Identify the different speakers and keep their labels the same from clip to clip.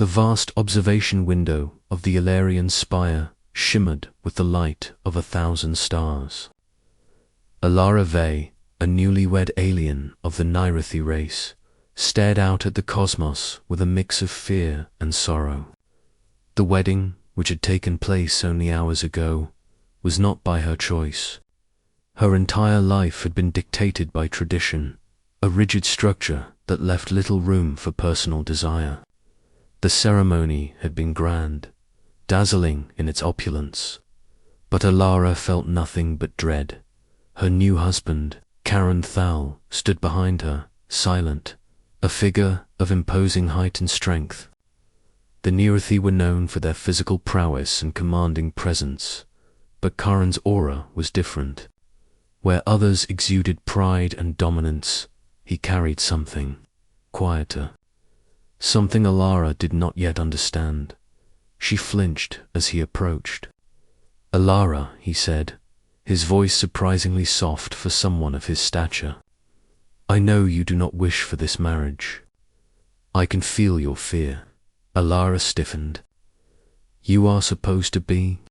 Speaker 1: The vast observation window of the Illyrian spire shimmered with the light of 1,000 stars. Alara Vey, a newlywed alien of the Nirathi race, stared out at the cosmos with a mix of fear and sorrow. The wedding, which had taken place only hours ago, was not by her choice. Her entire life had been dictated by tradition, a rigid structure that left little room for personal desire. The ceremony had been grand, dazzling in its opulence, but Alara felt nothing but dread. Her new husband, Karen Thal, stood behind her, silent, a figure of imposing height and strength. The Nirathi were known for their physical prowess and commanding presence, but Karen's aura was different. Where others exuded pride and dominance, he carried something quieter. Something Alara did not yet understand. She flinched as he approached. "Alara," he said, his voice surprisingly soft for someone of his stature. "I know you do not wish for this marriage. I can feel your fear." Alara stiffened. "You are supposed to be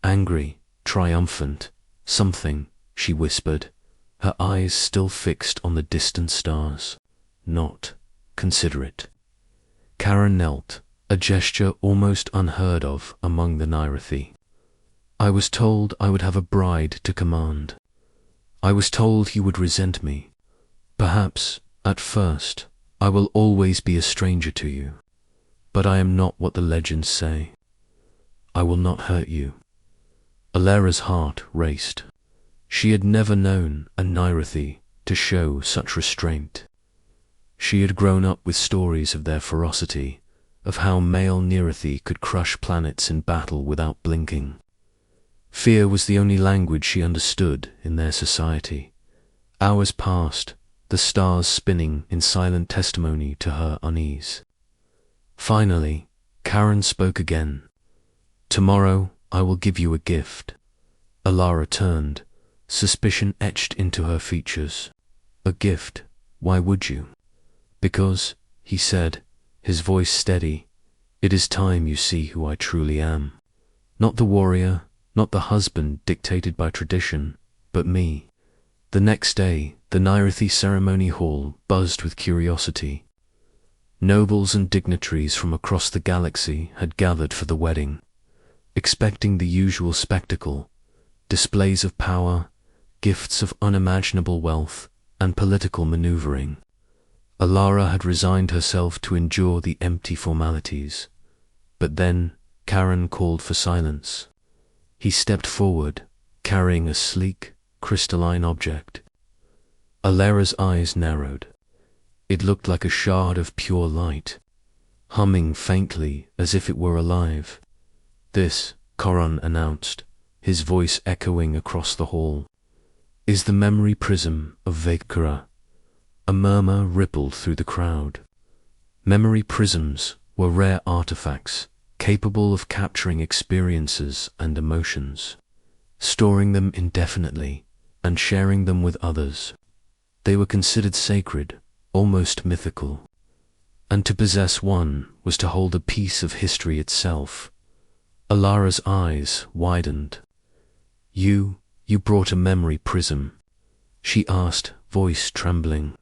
Speaker 1: angry, triumphant, something," she whispered, her eyes still fixed on the distant stars. "Not considerate." Karen knelt, a gesture almost unheard of among the Nirathi. "I was told I would have a bride to command. I was told you would resent me. Perhaps, at first, I will always be a stranger to you. But I am not what the legends say. I will not hurt you." Alara's heart raced. She had never known a Nirathi to show such restraint. She had grown up with stories of their ferocity, of how male Nirathi could crush planets in battle without blinking. Fear was the only language she understood in their society. Hours passed, the stars spinning in silent testimony to her unease. Finally, Karen spoke again. "Tomorrow I will give you a gift." Alara turned, suspicion etched into her features. "A gift? Why would you?" "Because," he said, his voice steady, "it is time you see who I truly am. Not the warrior, not the husband dictated by tradition, but me." The next day, the Nirathi ceremony hall buzzed with curiosity. Nobles and dignitaries from across the galaxy had gathered for the wedding, expecting the usual spectacle: displays of power, gifts of unimaginable wealth, and political maneuvering. Alara had resigned herself to endure the empty formalities. But then Karen called for silence. He stepped forward, carrying a sleek, crystalline object. Alara's eyes narrowed. It looked like a shard of pure light, humming faintly as if it were alive. "This," Koron announced, his voice echoing across the hall, "is the memory prism of Vekara." A murmur rippled through the crowd. Memory prisms were rare artifacts capable of capturing experiences and emotions, storing them indefinitely, and sharing them with others. They were considered sacred, almost mythical. And to possess one was to hold a piece of history itself. Alara's eyes widened. You brought a memory prism?" she asked, voice trembling.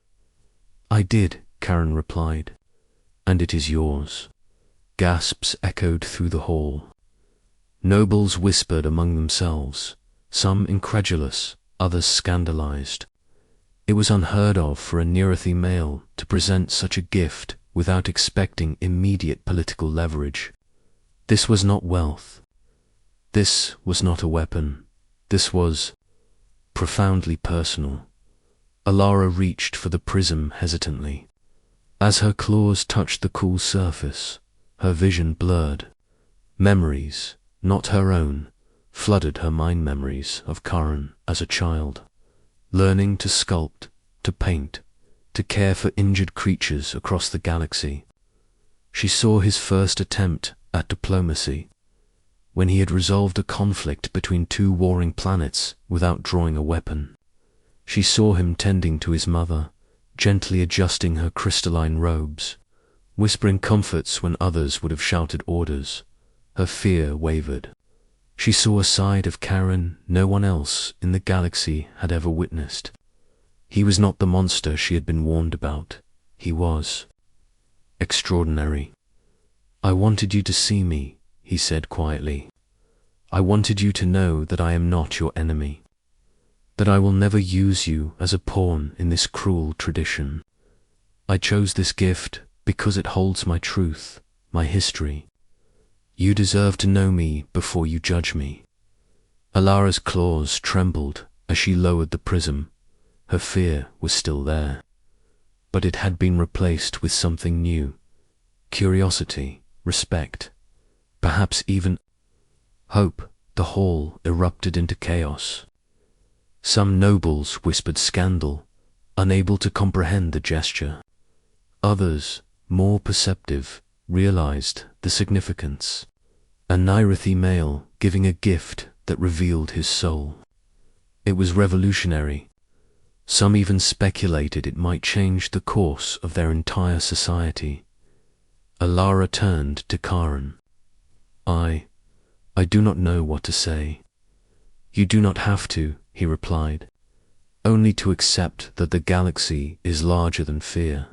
Speaker 1: "I did," Karen replied. "And it is yours." Gasps echoed through the hall. Nobles whispered among themselves, some incredulous, others scandalized. It was unheard of for a Nirathi male to present such a gift without expecting immediate political leverage. This was not wealth. This was not a weapon. This was profoundly personal. Alara reached for the prism hesitantly. As her claws touched the cool surface, her vision blurred. Memories, not her own, flooded her mind, memories of Karen as a child, learning to sculpt, to paint, to care for injured creatures across the galaxy. She saw his first attempt at diplomacy, when he had resolved a conflict between two warring planets without drawing a weapon. She saw him tending to his mother, gently adjusting her crystalline robes, whispering comforts when others would have shouted orders. Her fear wavered. She saw a side of Karen no one else in the galaxy had ever witnessed. He was not the monster she had been warned about. He was extraordinary. "I wanted you to see me," he said quietly. "I wanted you to know that I am not your enemy, that I will never use you as a pawn in this cruel tradition. I chose this gift because it holds my truth, my history. You deserve to know me before you judge me." Alara's claws trembled as she lowered the prism. Her fear was still there, but it had been replaced with something new: curiosity, respect, perhaps even hope. The hall erupted into chaos. Some nobles whispered scandal, unable to comprehend the gesture. Others, more perceptive, realized the significance. A Nirathi male giving a gift that revealed his soul. It was revolutionary. Some even speculated it might change the course of their entire society. Alara turned to Karen. I do not know what to say." "You do not have to," he replied. "Only to accept that the galaxy is larger than fear,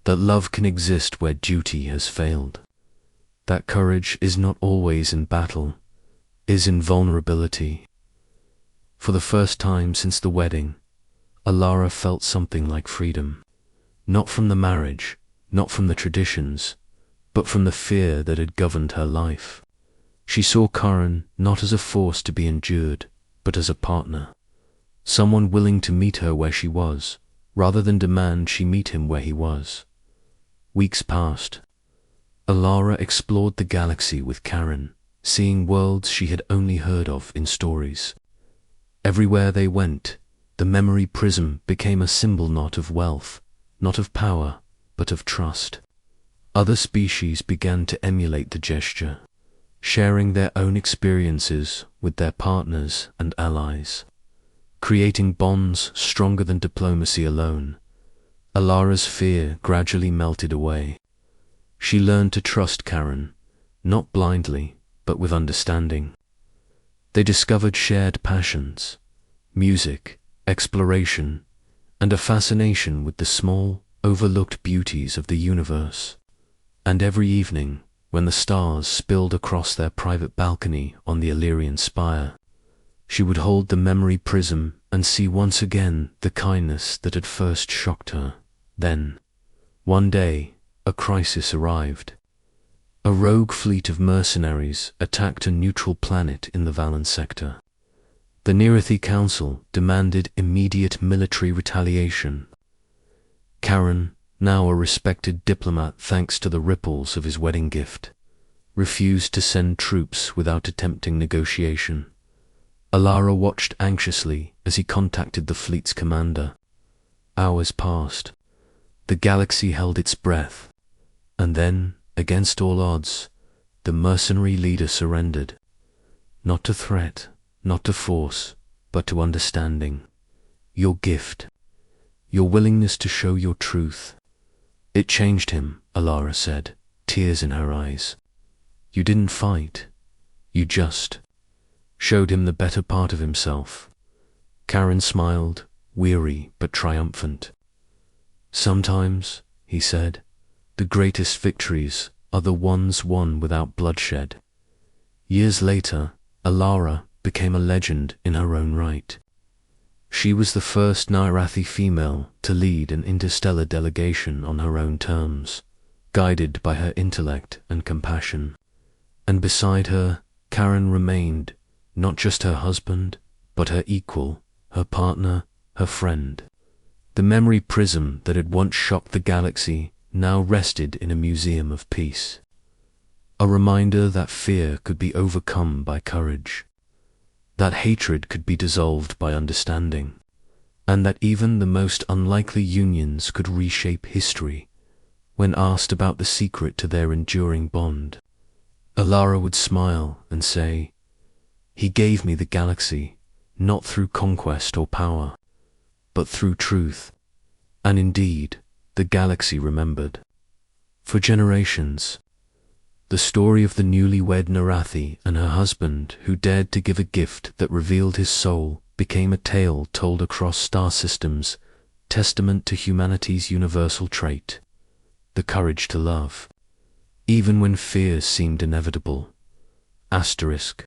Speaker 1: that love can exist where duty has failed, that courage is not always in battle, is in vulnerability." For the first time since the wedding, Alara felt something like freedom. Not from the marriage, not from the traditions, but from the fear that had governed her life. She saw Karen not as a force to be endured, but as a partner. Someone willing to meet her where she was, rather than demand she meet him where he was. Weeks passed. Alara explored the galaxy with Karen, seeing worlds she had only heard of in stories. Everywhere they went, the memory prism became a symbol not of wealth, not of power, but of trust. Other species began to emulate the gesture, sharing their own experiences with their partners and allies, creating bonds stronger than diplomacy alone. Alara's fear gradually melted away. She learned to trust Karen, not blindly, but with understanding. They discovered shared passions: music, exploration, and a fascination with the small, overlooked beauties of the universe. And every evening, when the stars spilled across their private balcony on the Illyrian spire, she would hold the memory prism and see once again the kindness that had first shocked her. Then, one day, a crisis arrived. A rogue fleet of mercenaries attacked a neutral planet in the Valen sector. The Nirathi Council demanded immediate military retaliation. Karen, now a respected diplomat thanks to the ripples of his wedding gift, refused to send troops without attempting negotiation. Alara watched anxiously as he contacted the fleet's commander. Hours passed. The galaxy held its breath, and then, against all odds, the mercenary leader surrendered. Not to threat, not to force, but to understanding. Your gift, your willingness to show your truth. It changed him, Alara said, tears in her eyes. You didn't fight. You just showed him the better part of himself. Karen smiled, weary but triumphant. Sometimes, he said, the greatest victories are the ones won without bloodshed. Years later, Alara became a legend in her own right. She was the first Nirathi female to lead an interstellar delegation on her own terms, guided by her intellect and compassion. And beside her, Karen remained, not just her husband, but her equal, her partner, her friend. The memory prism that had once shocked the galaxy now rested in a museum of peace. A reminder that fear could be overcome by courage, that hatred could be dissolved by understanding, and that even the most unlikely unions could reshape history when asked about the secret to their enduring bond. Alara would smile and say, "He gave me the galaxy, not through conquest or power, but through truth." And indeed, the galaxy remembered. For generations, the story of the newlywed Narathi and her husband who dared to give a gift that revealed his soul became a tale told across star systems, testament to humanity's universal trait, the courage to love, even when fears seemed inevitable. Asterisk.